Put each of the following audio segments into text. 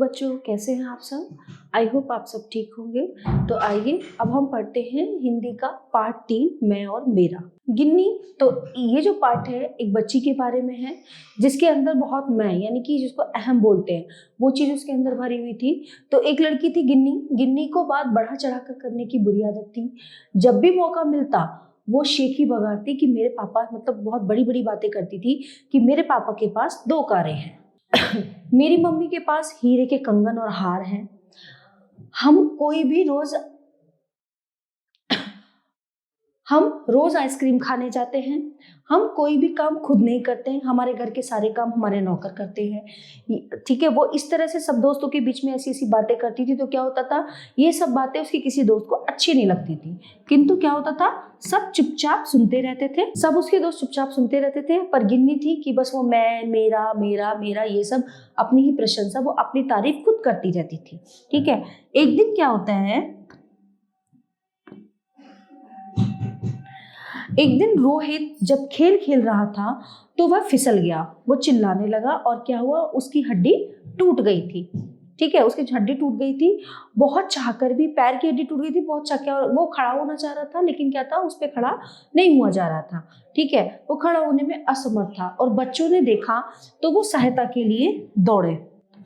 बच्चों, कैसे हैं आप सब? आई होप आप सब ठीक होंगे। तो आइए अब हम पढ़ते हैं हिंदी का पार्ट 3, मैं और मेरा। गिन्नी। तो ये जो पार्ट है एक बच्ची के बारे में है जिसके अंदर बहुत मैं यानी कि जिसको अहम बोलते हैं वो चीज उसके अंदर भरी हुई थी। तो एक लड़की थी गिन्नी। गिन्नी को बात बढ़ा चढ़ा कर करने की बुरी आदत थी। जब भी मौका मिलता वो शेखी बगाड़ती कि मेरे पापा, मतलब बहुत बड़ी बड़ी बातें करती थी कि मेरे पापा के पास 2 कारें हैं, मेरी मम्मी के पास हीरे के कंगन और हार हैं, हम रोज आइसक्रीम खाने जाते हैं, हम कोई भी काम खुद नहीं करते हैं, हमारे घर के सारे काम हमारे नौकर करते हैं। ठीक है, वो इस तरह से सब दोस्तों के बीच में ऐसी ऐसी बातें करती थी। तो क्या होता था, ये सब बातें उसकी किसी दोस्त को अच्छी नहीं लगती थी, किंतु क्या होता था, सब चुपचाप सुनते रहते थे, सब उसके दोस्त चुपचाप सुनते रहते थे। पर गिन्नी थी कि बस वो मैं, मेरा मेरा मेरा ये सब अपनी ही प्रशंसा, वो अपनी तारीफ खुद करती रहती थी। ठीक है, एक दिन क्या होता है, एक दिन रोहित जब खेल खेल रहा था तो वह फिसल गया। वो चिल्लाने लगा और क्या हुआ, उसकी हड्डी टूट गई थी। ठीक है, उसकी हड्डी टूट गई थी। बहुत चाहकर भी, पैर की हड्डी टूट गई थी, बहुत चाह के वो खड़ा होना चाह रहा था, लेकिन क्या था, उस पर खड़ा नहीं हुआ जा रहा था। ठीक है, वो खड़ा होने में असमर्थ था और बच्चों ने देखा तो वो सहायता के लिए दौड़े।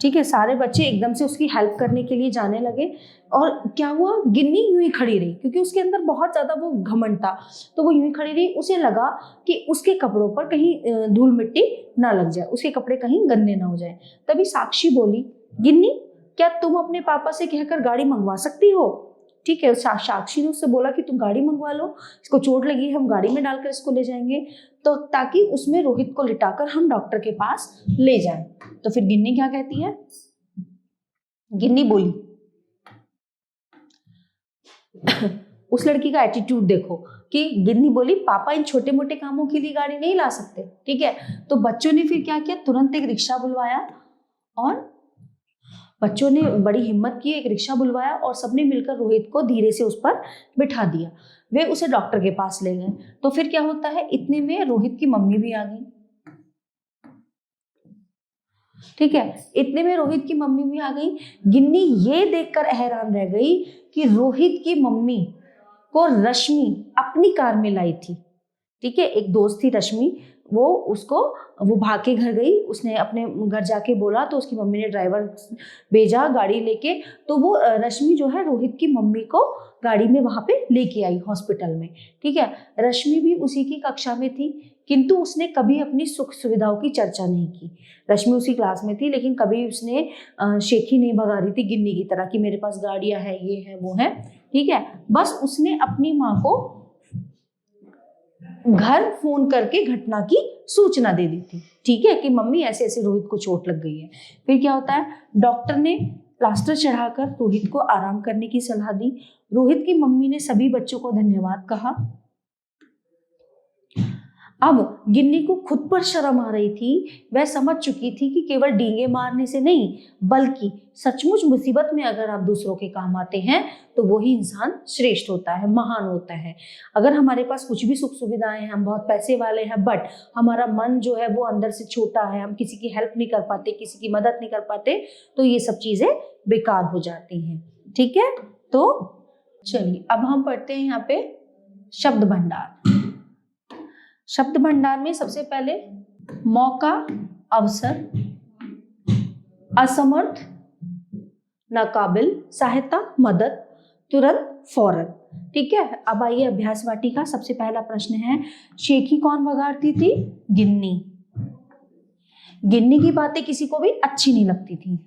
ठीक है, सारे बच्चे एकदम से उसकी हेल्प करने के लिए जाने लगे। और क्या हुआ, गिन्नी यूं ही खड़ी रही क्योंकि उसके अंदर बहुत ज्यादा वो घमंड था। तो वो यूं ही खड़ी रही, उसे लगा कि उसके कपड़ों पर कहीं धूल मिट्टी ना लग जाए, उसके कपड़े कहीं गंदे ना हो जाए। तभी साक्षी बोली, गिन्नी क्या तुम अपने पापा से कहकर गाड़ी मंगवा सकती हो? ठीक है, साक्षी ने उससे बोला कि तुम गाड़ी मंगवा लो, इसको चोट लगी, हम गाड़ी में डालकर इसको ले जाएंगे, तो ताकि उसमें रोहित को लिटाकर हम डॉक्टर के पास ले जाएं। तो फिर गिन्नी क्या कहती है, गिन्नी बोली उस लड़की का एटीट्यूड देखो कि गिन्नी बोली पापा इन छोटे मोटे कामों के लिए गाड़ी नहीं ला सकते। ठीक है, तो बच्चों ने फिर क्या किया, तुरंत एक रिक्शा बुलवाया और बच्चों ने बड़ी हिम्मत की, एक रिक्शा बुलवाया और सबने मिलकर रोहित को धीरे से उस पर बिठा दिया। वे उसे डॉक्टर के पास ले गए। तो फिर क्या होता है, इतने में रोहित की मम्मी भी आ गई। ठीक है, इतने में रोहित की मम्मी भी आ गई। गिन्नी ये देखकर हैरान रह गई कि रोहित की मम्मी को रश्मि अपनी कार में लाई थी। ठीक है, एक दोस्त थी रश्मि, वो भाग के घर गई, उसने अपने घर जाके बोला तो उसकी मम्मी ने ड्राइवर भेजा गाड़ी लेके। तो वो रश्मि जो है रोहित की मम्मी को गाड़ी में वहां पे लेके आई हॉस्पिटल में। ठीक है, रश्मि भी उसी की कक्षा में थी, किंतु उसने कभी अपनी सुख सुविधाओं की चर्चा नहीं की। रश्मि उसी क्लास में थी, लेकिन कभी उसने शेखी नहीं भगा रही थी गिन्नी की तरह कि मेरे पास गाड़ियां हैं, ये है वो है। ठीक है, बस उसने अपनी माँ को घर फोन करके घटना की सूचना दे दी थी। ठीक है, कि मम्मी ऐसे ऐसे रोहित को चोट लग गई है। फिर क्या होता है, डॉक्टर ने प्लास्टर चढ़ाकर रोहित को आराम करने की सलाह दी। रोहित की मम्मी ने सभी बच्चों को धन्यवाद कहा। अब गिन्नी को खुद पर शर्म आ रही थी। वह समझ चुकी थी कि केवल डींगे मारने से नहीं, बल्कि सचमुच मुसीबत में अगर आप दूसरों के काम आते हैं तो वही इंसान श्रेष्ठ होता है, महान होता है। अगर हमारे पास कुछ भी सुख सुविधाएं हैं, हम बहुत पैसे वाले हैं, बट हमारा मन जो है वो अंदर से छोटा है, हम किसी की हेल्प नहीं कर पाते, किसी की मदद नहीं कर पाते, तो ये सब चीजें बेकार हो जाती हैं। ठीक है, तो चलिए अब हम पढ़ते हैं यहाँ पे शब्द भंडार। शब्द भंडार में सबसे पहले मौका, अवसर, असमर्थ, नाकाबिल, सहायता, मदद, तुरंत, फौरन। ठीक है, अब आइए अभ्यास वाटिका। सबसे पहला प्रश्न है, शेखी कौन बघाड़ती थी? गिन्नी। गिन्नी की बातें किसी को भी अच्छी नहीं लगती थी।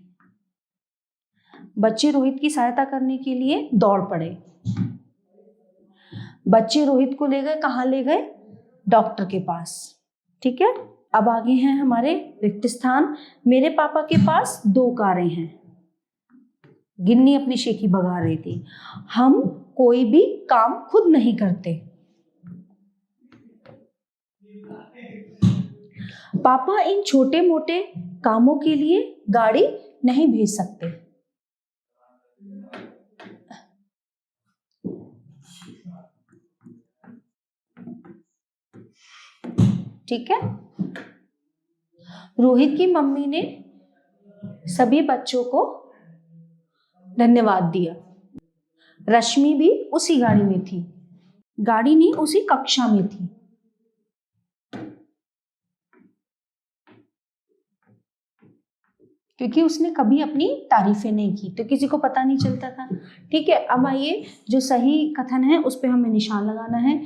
बच्चे रोहित की सहायता करने के लिए दौड़ पड़े। बच्चे रोहित को ले गए, कहाँ ले गए? डॉक्टर के पास। ठीक है, अब आगे हैं हमारे रिक्त स्थान। मेरे पापा के पास 2 कारें हैं। गिन्नी अपनी शेखी भगा रही थी। हम कोई भी काम खुद नहीं करते। पापा इन छोटे मोटे कामों के लिए गाड़ी नहीं भेज सकते। ठीक है, रोहित की मम्मी ने सभी बच्चों को धन्यवाद दिया। रश्मि भी उसी गाड़ी में थी, गाड़ी नहीं उसी कक्षा में थी। क्योंकि उसने कभी अपनी तारीफें नहीं की तो किसी को पता नहीं चलता था। ठीक है, अब आइए जो सही कथन है उस पे हमें निशान लगाना है।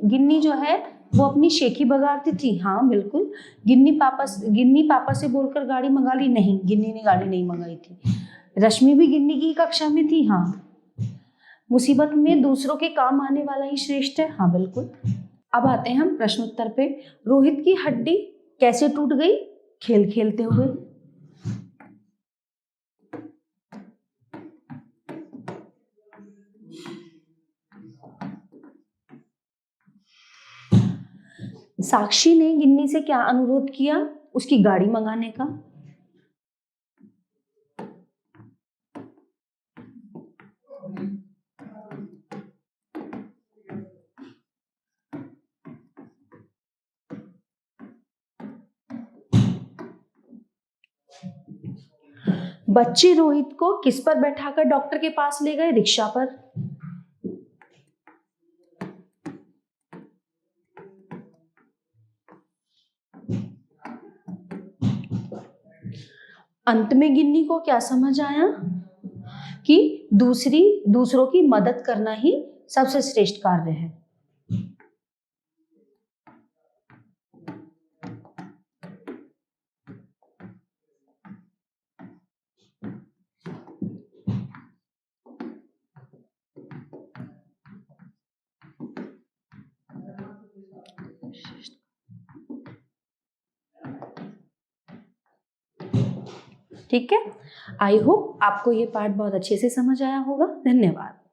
गिन्नी जो है वो अपनी शेखी बगाड़ती थी, हाँ बिल्कुल। गिन्नी पापा से बोलकर गाड़ी मंगा ली, नहीं गिन्नी ने गाड़ी नहीं मंगाई थी। रश्मि भी गिन्नी की कक्षा में थी, हाँ। मुसीबत में दूसरों के काम आने वाला ही श्रेष्ठ है, हाँ बिल्कुल। अब आते हैं हम प्रश्नोत्तर पे। रोहित की हड्डी कैसे टूट गई? खेल खेलते हुए। साक्षी ने गिन्नी से क्या अनुरोध किया? उसकी गाड़ी मंगाने का। बच्चे रोहित को किस पर बैठाकर डॉक्टर के पास ले गए? रिक्शा पर। अंत में गिन्नी को क्या समझ आया कि दूसरों की मदद करना ही सबसे श्रेष्ठ कार्य है। ठीक है, आई होप आपको ये पार्ट बहुत अच्छे से समझ आया होगा। धन्यवाद।